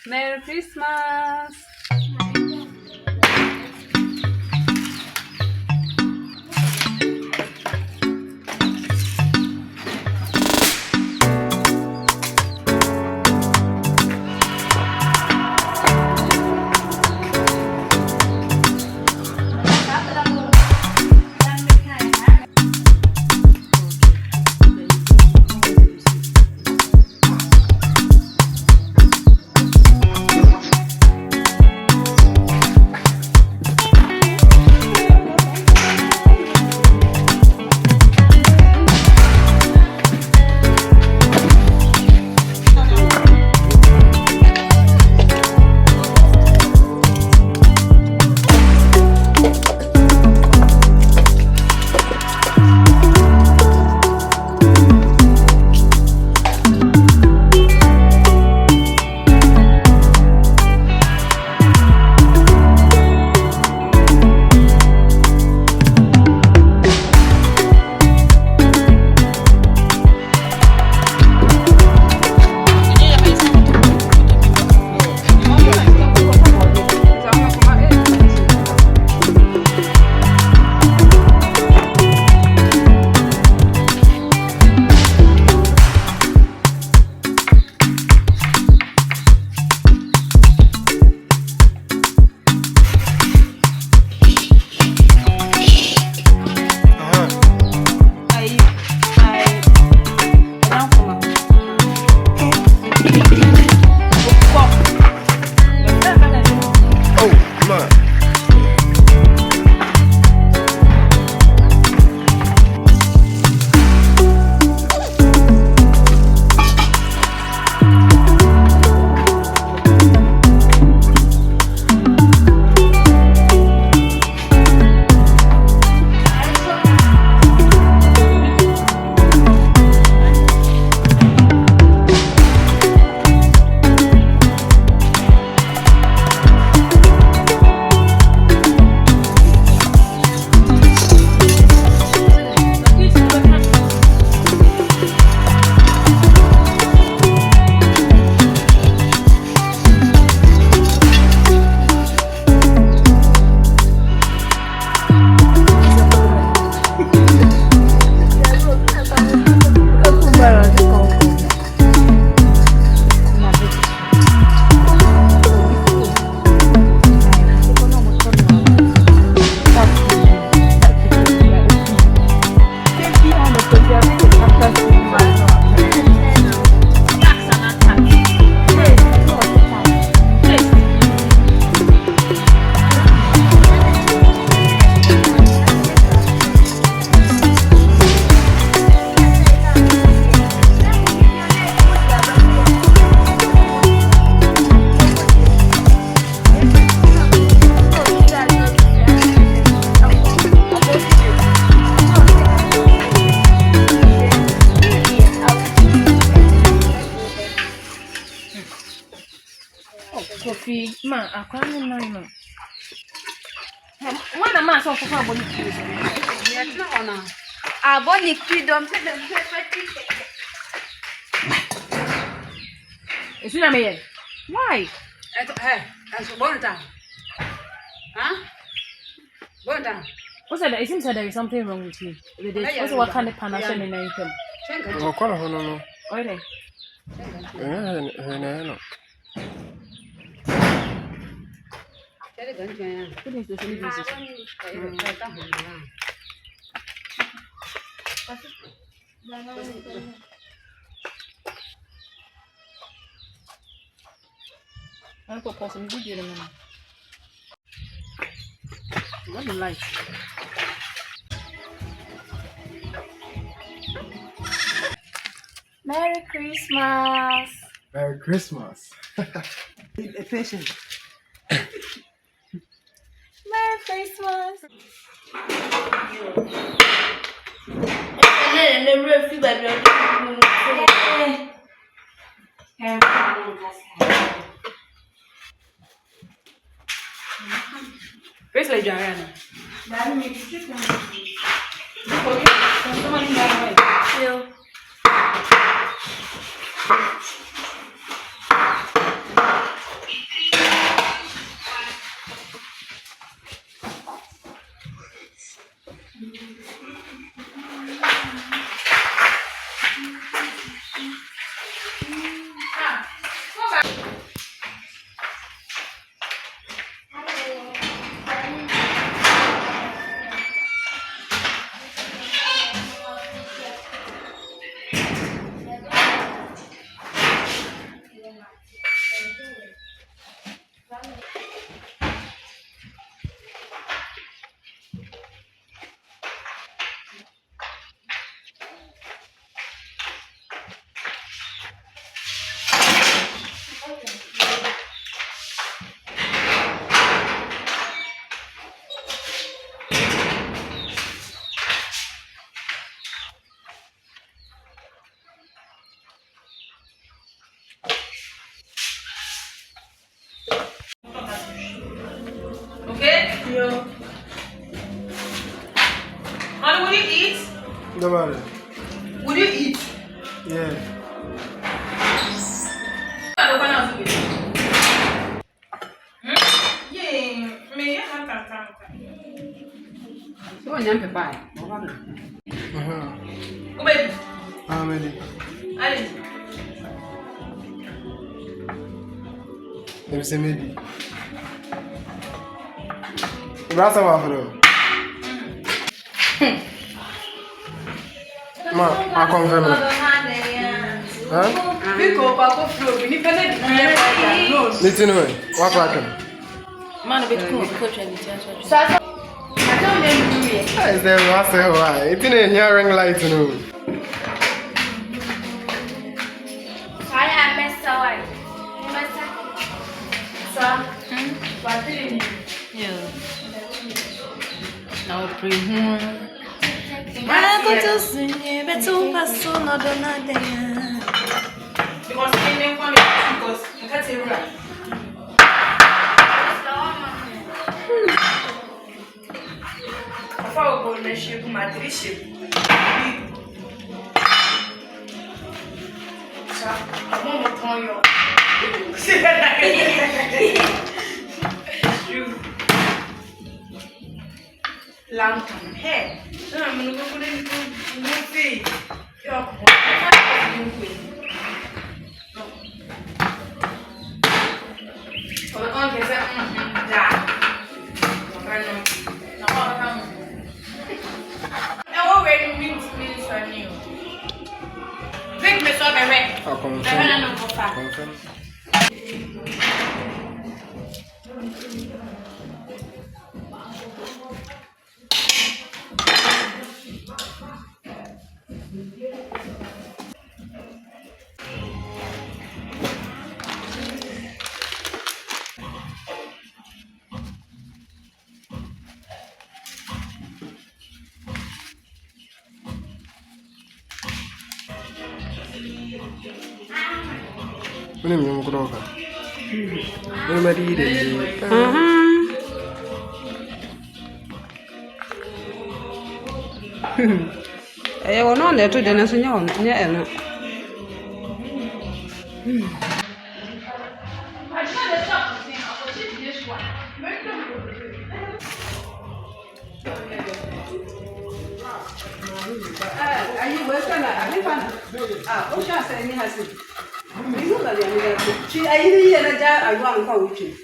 Merry Christmas. Coffee, ma, I can't know. What am I so for body? Yes, no, no. A body freedom. Is it a man? Why? As one time. Huh? One time. What's that? It seems that there is something wrong with you. What's what kind of panacea in anything? No, no. Okay. No. Who needs to finish this? I'm going to pause and video them. What do you like? Merry Christmas. Merry Christmas. A patient. Merry Christmas. Where's like Jariana? Okay? Yeah. Honey, will you eat? Nobody. Will you eat? Yeah. Yeah, me, yeah, so when you're bye. Go baby. How many? Ali. Let me see maybe. That's how I feel. Ma, I confirm it. Huh? Listen away. What happened? Man, a bit coach and chance. Is there what's the why? It's in a hearing light, no. I am a soy. So, what do you mean? Yeah. Now, pre-home. I go to sing it, but so pass so not on that day. Because they make one because you can't say right. I thought about the ship, my three ship. So, I'm on the phone, yo. Lantern, hey. So I'm going to go put it into movie. You're I'll confirm. Confirm. Ini minum kerokan. Ini mari deh. Eh, ono ne to de na so nya ono nya eno. Ayi wesa na ani fa. Ah, o sha se ni hasi. Ni no da ya ni da. Chi ayi ni ya na ja ayu an kwa wuchi.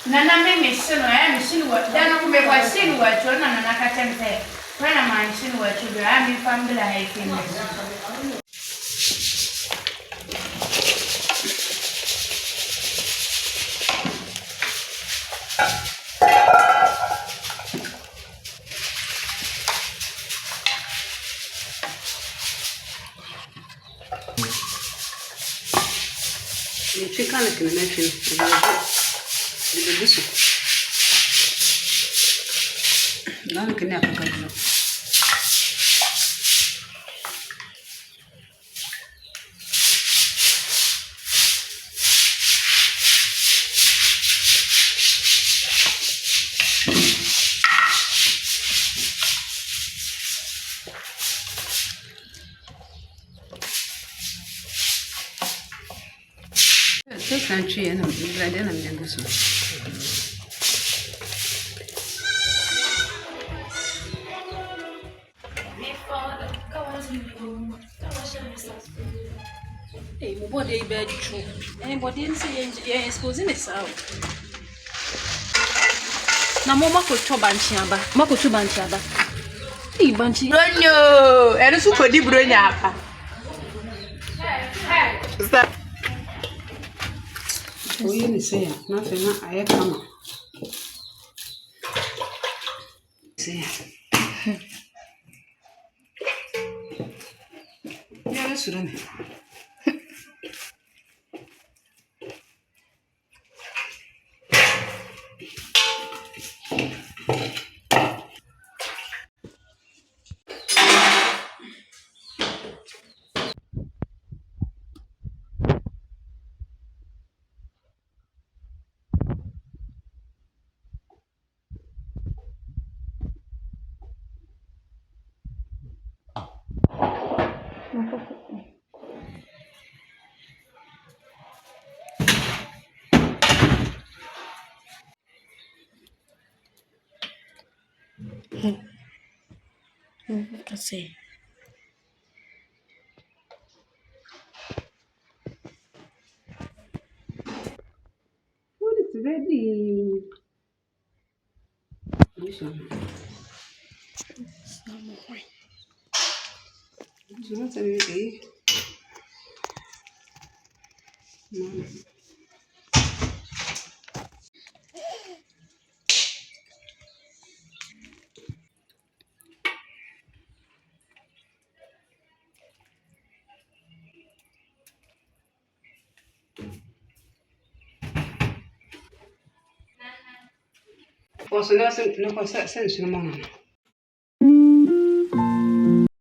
Nana me machine what then I make machine what you na na ka tempe. When a machine what you I mean family I think. Chicken can mention. This. None can never go. This country and I'm glad I'm in this one. Hey, what day bed true? Anybody didn't say you're exposing this out. Now, Mama could chop Banchiaba. Mako to Banchiaba. Hey, Banchi. Bronyo, and so could you bring up? Oh, you say nothing. I come. Say, yeah, that's what Let's see. What is ready? This one. This one's ready. Was no sense in the morning.